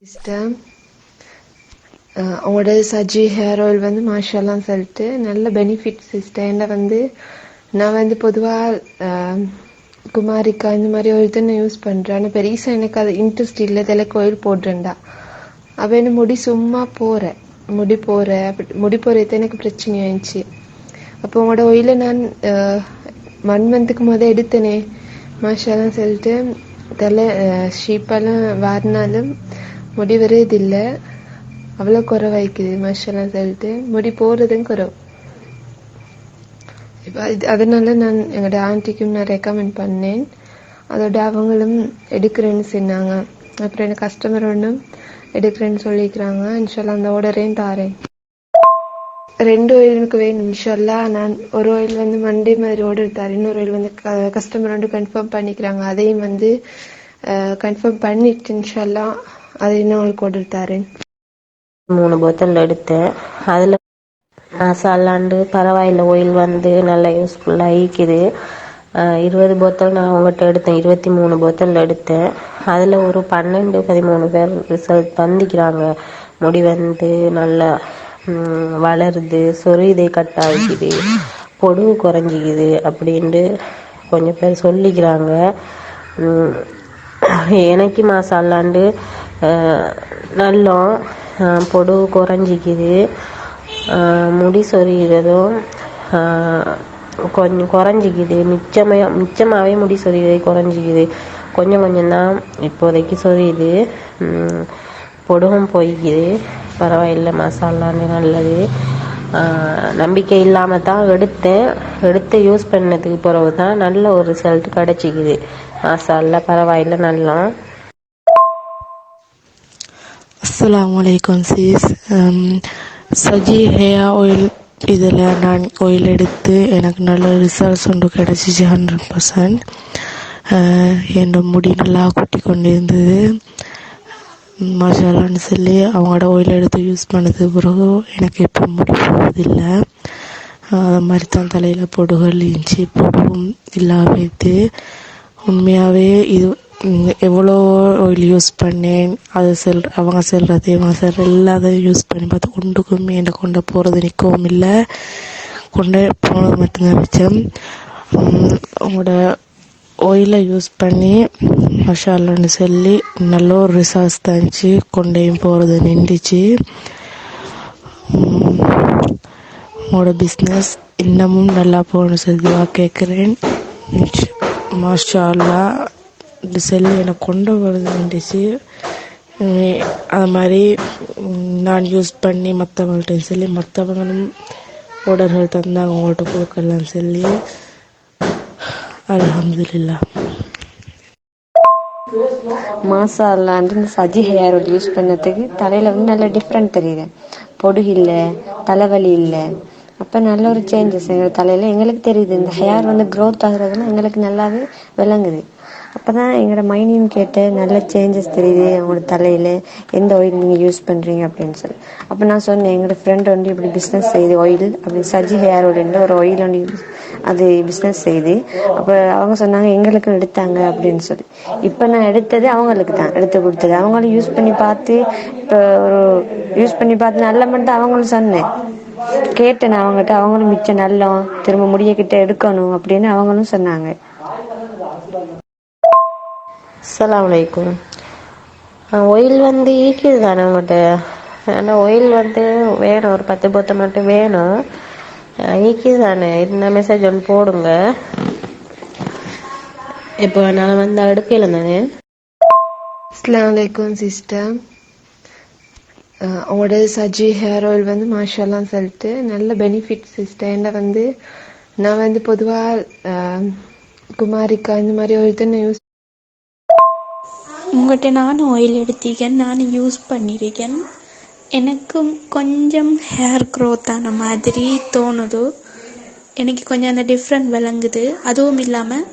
Sister, உங்களோட Saji hair oil வந்து மாஷாலாம் சொல்லிட்டு நல்ல பெனிஃபிட் சிஸ்டர். என்ன நான் பொதுவாக குமாரிக்கா இந்த மாதிரி ஆயில் தான் நான் யூஸ் பண்ணுறேன். ஆனால் பெருசாக எனக்கு அது இன்ட்ரெஸ்ட் இல்லை. தலைக்கு ஆயில் போடுறேன்டா அப்போ என்ன முடி சும்மா போகிறேன் அப்படி முடி போகிறது எனக்கு பிரச்சனை ஆயிடுச்சு. அப்போ உங்களோட ஆயிலை நான் 1 மந்த்துக்கு முதல் எடுத்தேனே, மாஷாலாம் சொல்லிட்டு தலை ஷீப்பெல்லாம் வாரினாலும் முடி வர்றதில்லை, அவ்வளோ குறைவாய்க்குது. மாஷாலாம் சொல்லிட்டு முடி போகிறதும் குறைவு. இப்போ அதனால நான் எங்களோட ஆண்டிக்கும் நான் ரெக்கமெண்ட் பண்ணேன். அதோட அவங்களும் எடுக்கிறேன்னு சொன்னாங்க. அப்புறம் எனக்கு கஸ்டமர் ஒன்றும் எடுக்கிறேன்னு சொல்லிக்கிறாங்க. இன்ஷால்லா அந்த ஆர்டரையும் தாரேன். 2 ஆயில் எனக்கு வேணும் இன்ஷால்லா. நான் ஒரு ஆயில் மண்டே மாதிரி ஆர்டர் தரேன். இன்னொரு ஆயில் கஸ்டமர் கன்ஃபார்ம் பண்ணிக்கிறாங்க. அதையும் கன்ஃபார்ம் பண்ணிட்டு இன்ஷால்லா அதையும் உங்களுக்கு ஆர்டர் தரேன். 3 போத்தல் எடுத்தேன். அதில் மசாலாண்டு பரவாயில்ல, ஆயில் நல்லா யூஸ்ஃபுல்லாக ஈக்குது. 20 போத்தல் நான் உங்கள்கிட்ட எடுத்தேன். 23 போத்தல் எடுத்தேன். அதில் ஒரு 12-13 பேர் ரிசல்ட் தந்திக்கிறாங்க. முடி நல்லா வளருது, சொரியுதே கட் ஆகிக்குது, பொடுகு குறைஞ்சிக்குது அப்படின்ட்டு கொஞ்சம் பேர் சொல்லிக்கிறாங்க. எனக்கு மசாலாண்டு நல்லா பொடுகு குறைஞ்சிக்குது, முடி சொரிகிறதும் கொஞ்சம் குறைஞ்சிக்குது. மிச்சமாகவே முடி சொரிகிறது குறைஞ்சிக்குது. கொஞ்சம் கொஞ்சம்தான் இப்போதைக்கு சொரியுது, பொடுகும் போய்க்குது. பரவாயில்லை, மசாலான்னு நல்லது. நம்பிக்கை இல்லாமல் தான் எடுத்து யூஸ் பண்ணதுக்கு பிறகு தான் நல்ல ஒரு ரிசல்ட் கிடச்சிக்குது. மசாலா பரவாயில்லை நல்லா. அஸ்ஸலாமு அலைக்கும் சிஸ். சஜி ஹேர் ஆயில் இதில் நான் ஆயில் எடுத்து எனக்கு நல்ல ரிசல்ட்ஸ் ஒன்று கிடச்சிச்சு. 100%. என் முடி நல்லா கொட்டி கொண்டு இருந்தது. மாஷாலான்னு சொல்லி அவங்களோட ஆயில் எடுத்து யூஸ் பண்ணது பிறகு எனக்கு எப்போ முடி போவதில்லை. அது மாதிரி தான் தலையில் பொடுகள் இருந்துச்சு, பொடுகும் இல்லாமல். உண்மையாகவே இது எவ்வளோ ஆயில் யூஸ் பண்ணேன், அது அவங்க சொல்கிறது எல்லாத்தையும் யூஸ் பண்ணி பார்த்து ஒன்றுக்குமே என்னை கொண்டு போகிறது நிற்கவும் இல்லை, கொண்டு போனது மட்டும்தான் மிச்சம். அவங்களோட ஆயிலை யூஸ் பண்ணி மஷாலான்னு சொல்லி நல்ல ஒரு ரிசல்ட்ஸ் தந்துச்சு. கொண்டையும் போகிறது நின்றுச்சு. உங்களோட பிஸ்னஸ் இன்னமும் நல்லா போகணும்னு சொல்லி கேட்குறேன். மாஷால்லா செல்லு எனக்கு கொண்டு வருது நின்றுச்சு. அது மாதிரி நான் யூஸ் பண்ணி மற்றவங்கள்ட்ட சொல்லி மற்றவங்களும் ஆர்டர்கள் தந்தாங்க, அவங்கள்ட்ட கொடுக்கலான்னு சொல்லி. அல்ஹம்துலில்லாஹ். மாசாலான்னு சஜி ஹேர் ஆயில் யூஸ் பண்ணதுக்கு தலையில் நல்ல டிஃப்ரெண்ட் தெரியுது. பொடுகு இல்லை, தலைவலி இல்லை. அப்போ நல்ல ஒரு சேஞ்சஸ் எங்கள் தலையில் எங்களுக்கு தெரியுது. இந்த ஹேர் க்ரோத் ஆகுறதுலாம் எங்களுக்கு நல்லாவே விளங்குது. அப்போ தான் எங்களோட மைண்டையும் கேட்டு நல்ல சேஞ்சஸ் தெரியுது அவங்களோட தலையில். எந்த ஆயில் நீங்கள் யூஸ் பண்ணுறீங்க அப்படின்னு சொல்லி. அப்போ நான் சொன்னேன், எங்களோட ஃப்ரெண்ட் இப்படி பிஸ்னஸ் செய்யுது ஆயில், அப்படி சஜி ஹேர் ஆயில் ஒரு ஆயில் அது பிஸ்னஸ் செய்யுது. அப்போ அவங்க சொன்னாங்க எங்களுக்கும் எடுத்தாங்க அப்படின்னு சொல்லி. இப்போ நான் எடுத்தது அவங்களுக்கு தான் எடுத்து கொடுத்தது. அவங்களும் யூஸ் பண்ணி பார்த்து இப்போ ஒரு யூஸ் பண்ணி பார்த்து நல்ல மட்டும் அவங்களும் சொன்னேன், கேட்டேன் அவங்ககிட்ட. அவங்களும் மிச்சம் நல்லா திரும்ப முடியக்கிட்ட எடுக்கணும் அப்படின்னு அவங்களும் சொன்னாங்க. அஸ்ஸலாமு அலைக்கும். ஆயில் ஈக்குது தானே உங்கள்கிட்ட? ஆனால் ஆயில் வேணும், ஒரு 10 போத்தல் மட்டும் வேணும். ஈக்குது தானே? இந்த மெசேஜ் ஒன்று போடுங்க. இப்போ நான் எடுக்கல தானே. அஸ்ஸலாமு அலைக்கும் சிஸ்டர், உங்களோட சஜி ஹேர் ஆயில் மாஷாலாம் சொல்லிட்டு நல்ல பெனிஃபிட் சிஸ்டர். என்ன நான் பொதுவாக குமாரிக்கா இந்த மாதிரி ஆயில் தான் நான் யூஸ். உங்கள்கிட்ட நானும் ஆயில் எடுத்திருக்கேன், நானும் யூஸ் பண்ணியிருக்கேன். எனக்கும் கொஞ்சம் ஹேர் க்ரோத் ஆன மாதிரி தோணுது. எனக்கு கொஞ்சம் அந்த டிஃப்ரெண்ட் விளங்குது. அதுவும் இல்லாமல்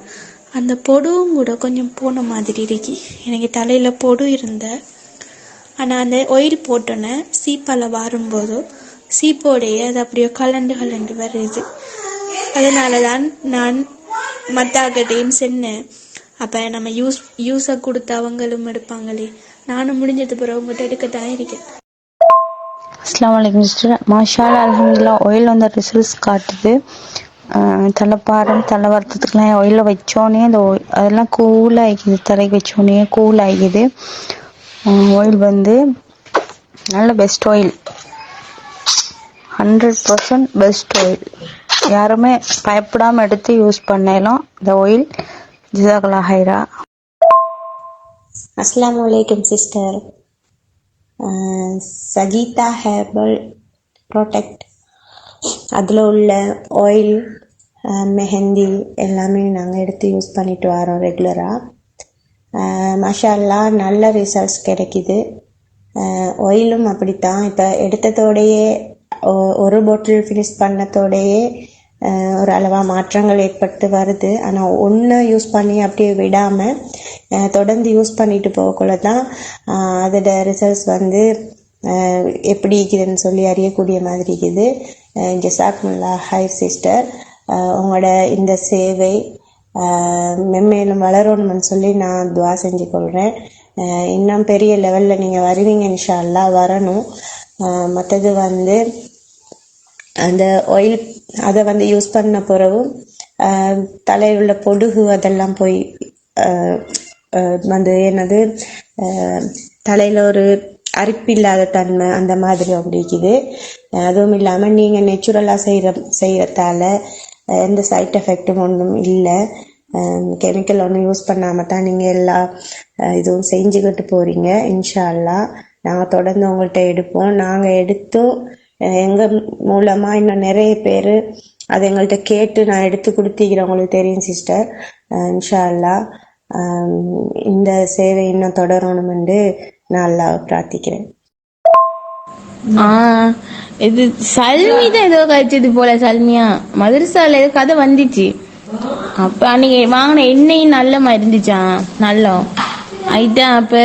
அந்த பொடுவும் கூட கொஞ்சம் போன மாதிரி இருக்கு. எனக்கு தலையில் பொடு இருந்த, ஆனால் அந்த ஆயில் போட்டோன்னே சீப்பால் வரும்போது சீப்போடைய அது அப்படியே கலண்டு வருது. அதனால தான் நான் மற்றாக்கிட்டையும் சொன்னேன், அப்போ நம்ம யூஸை கொடுத்து அவங்களும் எடுப்பாங்களே, நானும் முடிஞ்சது பிறகு உங்கள்கிட்ட எடுக்கத்தான் இருக்கேன். அஸ்ஸலாமு அலைக்கும் சிஸ்டர். மாஷால்லா அல்ஹம்துலில்லாஹ் ஆயில் வந்து ரிசல்ட்ஸ் காட்டுது. தலைப்பாரம் தலை வருத்தத்துக்குலாம் ஆயிலில் வச்சோன்னே அந்த அதெல்லாம் கூல் ஆகிக்குது. தலைக்கு வச்சோன்னே கூல் ஆகிக்குது. ஆயில் வந்து நல்ல பெஸ்ட் ஆயில், 100% பெஸ்ட் ஆயில். யாருமே பயப்படாமல் எடுத்து யூஸ் பண்ணலாம் இந்த ஆயில். ஜஸாக்கல்லாஹ் ஹைரா. அஸ்ஸலாமு அலைக்கும் சிஸ்டர். சகீதா ஹேர்பல் ப்ராடக்ட், அதில் உள்ள ஆயில், மெஹந்தி எல்லாமே நாங்கள் எடுத்து யூஸ் பண்ணிட்டு வரோம் ரெகுலராக. மாஷா அல்லாஹ் நல்ல ரிசல்ட்ஸ் கிடைக்கிது. ஆயிலும் அப்படித்தான். இப்போ எடுத்ததோடையே ஒரு பாட்டில் ஃபினிஷ் பண்ணதோடையே ஒரு அளவாக மாற்றங்கள் ஏற்பட்டு வருது. ஆனால் ஒன்று யூஸ் பண்ணி அப்படியே விடாமல் தொடர்ந்து யூஸ் பண்ணிட்டு போகக்குள்ள தான் அதோட ரிசல்ட்ஸ் வந்து எப்படி இருக்குதுன்னு சொல்லி அறியக்கூடிய மாதிரி இருக்குது. ஜஸாக்குமுல்லாஹ் ஹைர் சிஸ்டர். உங்களோட இந்த சேவை மென்மேலும் வளரணும்னு சொல்லி நான் துவா செஞ்சு கொள்கிறேன். இன்னும் பெரிய லெவலில் நீங்கள் வருவீங்க இன்ஷா அல்லாஹ், வரணும். மற்றது வந்து அந்த ஆயில் அதை வந்து யூஸ் பண்ண பிறகு தலையில் உள்ள பொடுகு அதெல்லாம் போய் வந்து என்னது தலையில் ஒரு அரிப்பில்லாத தன்மை அந்த மாதிரி அப்படிக்குது. அதுவும் இல்லாமல் நீங்கள் நேச்சுரலாக செய்கிறதால எந்த சைட் எஃபெக்டும் ஒன்றும் இல்லை. கெமிக்கல் ஒன்றும் யூஸ் பண்ணாமல் தான் நீங்கள் எல்லா இதுவும் செஞ்சுக்கிட்டு போகிறீங்க. இன்ஷா அல்லாஹ் நாங்கள் தொடர்ந்து உங்கள்கிட்ட எடுப்போம். நாங்கள் எடுத்தும் எங்கள் மூலமாக இன்னும் நிறைய பேர் அதை எங்கள்கிட்ட கேட்டு நான் எடுத்து கொடுத்திக்கிறேன். உங்களுக்கு தெரியும் சிஸ்டர். இன்ஷா அல்லாஹ் இந்த சேவை இன்னும் தொடரணும்னு நான் அல்லாஹ்வை பிரார்த்திக்கிறேன். இது சல்மி தான் ஏதோ கழிச்சது போல. சல்மியா மதரசால ஏதோ கதை வந்துச்சு. அப்ப அன்னைக்கு வாங்கின எண்ணெயும் நல்லமா இருந்துச்சான், நல்லா அதுதான். அப்ப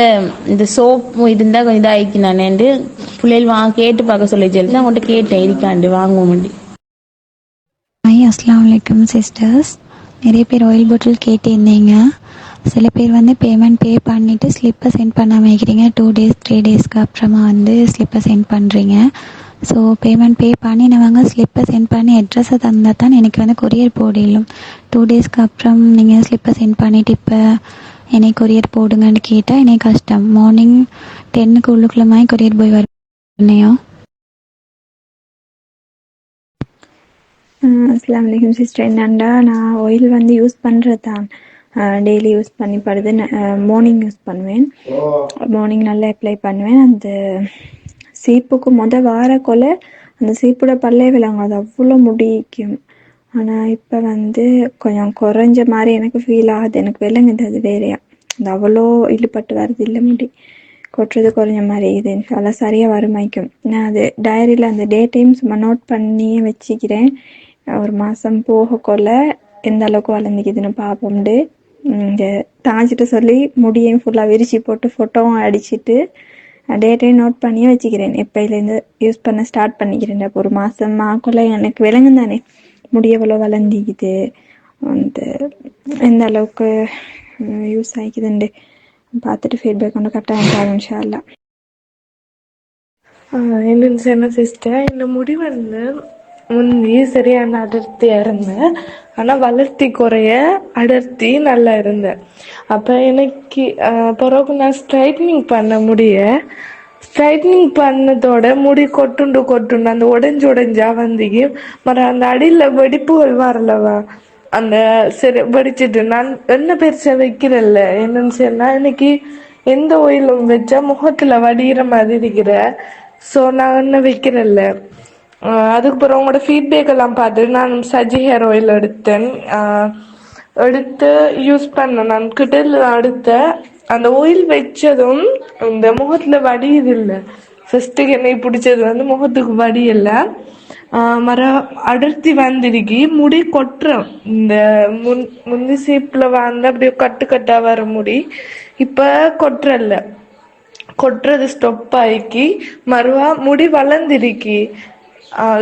இந்த சோப்பு இருந்தா கொஞ்சம் இதாயிக்கு நானேண்டு பிள்ளைகள் கேட்டு பார்க்க சொல்லி தான் உங்கள்கிட்ட கேட்டேன் இருக்காண்டு வாங்குவோம். அஸ்ஸலாமு அலைக்கும் சிஸ்டர்ஸ். நிறைய பேர் ஆயில் பாட்டில் கேட்டிருந்தீங்க. சில பேர் வந்து பேமெண்ட் பே பண்ணிவிட்டு ஸ்லிப்பை சென்ட் பண்ணாமல் வைக்கிறீங்க. 2 days 3 daysக்கு அப்புறமா வந்து ஸ்லிப்பை சென்ட் பண்ணுறீங்க. ஸோ பேமெண்ட் பே பண்ணினவங்க ஸ்லிப்பை சென்ட் பண்ணி அட்ரஸை தந்தால் தான் எனக்கு வந்து கொரியர் போடலும். 2 daysக்கு அப்புறம் நீங்கள் ஸ்லிப்பை சென்ட் பண்ணிவிட்டு இப்போ என்னை கொரியர் போடுங்கன்னு கேட்டால் எனக்கு கஷ்டம். மார்னிங் 10க்கு உள்ளுக்குள்ள மாதிரி கொரியர் போய் வரணையோ. அஸ்ஸலாமு அலைக்கும் சிஸ்டர். என்னண்டா நான் ஆயில் வந்து யூஸ் பண்ணுறது தான், டெய்லி யூஸ் பண்ணி படுது. மார்னிங் யூஸ் பண்ணுவேன். மார்னிங் நல்லா அப்ளை பண்ணுவேன். அந்த சீப்புக்கு வார கொலை அந்த சீப்போட பல்லே விளங்கும், அது அவ்வளோ முடிக்கும். ஆனால் இப்போ வந்து கொஞ்சம் குறைஞ்ச மாதிரி எனக்கு ஃபீல் ஆகுது. எனக்கு விளங்குது அது வேறையா, அது அவ்வளோ இழுப்பட்டு வருது. இல்லை முடி கொட்டுறது குறைஞ்ச மாதிரி இது நல்லா சரியாக வருமாய்க்கும். நான் அது டைரியில் அந்த டே டைம் சும்மா நோட் பண்ணியே வச்சுக்கிறேன். ஒரு மாதம் போக கொள்ள எந்த அளவுக்கு வளர்ந்துக்குதுன்னு பார்ப்போம்ண்டு இங்கே தாஞ்சிட்டு சொல்லி முடியையும் ஃபுல்லாக விரிச்சு போட்டு ஃபோட்டோவும் அடிச்சுட்டு டேட்டையும் நோட் பண்ணியே வச்சுக்கிறேன். எப்போலேருந்து யூஸ் பண்ண ஸ்டார்ட் பண்ணிக்கிறேன். அப்போ ஒரு மாதம் ஆக்குள்ள எனக்கு விளங்கும் தானே முடி எவ்வளோ வளர்ந்திக்குது, வந்து எந்த அளவுக்கு யூஸ் ஆகிக்குதுண்டு பார்த்துட்டு ஃபீட்பேக் கொண்டு கரெக்டாக பாருங்க இன்ஷா அல்லாஹ். என்னன்னு சொன்ன சிஸ்டர், இந்த முடி வந்து முந்தி சரியான அடர்த்தியா இருந்தேன். ஆனா வளர்த்தி குறைய அடர்த்தி நல்லா இருந்தேன். அப்ப எனக்கு பிறகு நான் ஸ்ட்ரைட்னிங் பண்ண ஸ்ட்ரைட்னிங் பண்ணதோட முடி கொட்டுண்டு அந்த உடைஞ்சா வந்தீங்க அந்த அடியில வெடிப்புகள் வரலவா, அந்த சரி வெடிச்சிட்டு நான் என்ன பெருசா வைக்கிறல்ல. என்னன்னு சொன்னா இன்னைக்கு எந்த ஓயிலும் வச்சா முகத்துல வடிகிற மாதிரி இருக்கிற. ஸோ நான் என்ன வைக்கிறல்ல. அதுக்கப்புறம் உங்களோட ஃபீட்பேக் எல்லாம் பார்த்து நான் சஜி ஹேர் ஆயில் எடுத்து யூஸ் பண்ணேன். நான் கிட்டல் அடுத்த அந்த ஆயில் வச்சதும் இந்த முகத்துல வடியுது இல்லை. ஃபர்ஸ்ட்டுக்கு என்னை பிடிச்சது வந்து முகத்துக்கு வடியல, அடர்த்தி வந்திருக்கி முடி கொட்டுறோம். இந்த முந்தி சீப்புல வந்து அப்படியே கட்டா வர முடி இப்ப கொட்டுறது ஸ்டொப் ஆகி மறுவா முடி வளர்ந்திருக்கி.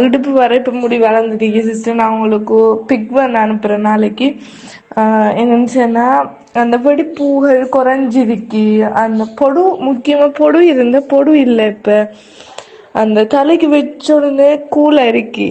இடுப்பு வரை இப்போ முடி வளர்ந்துட்டீங்க சிஸ்டர். நான் உங்களுக்கு பிக் பண்ண அனுப்புகிறேன் நாளைக்கு. என்னன்னு சொன்னால் அந்த வெடிப்பூகள் குறைஞ்சிருக்கு. அந்த பொடு முக்கியமாக பொடு இருந்த பொடு இல்லை. இப்போ அந்த தலைக்கு வச்ச உடனே கூலாக இருக்கு.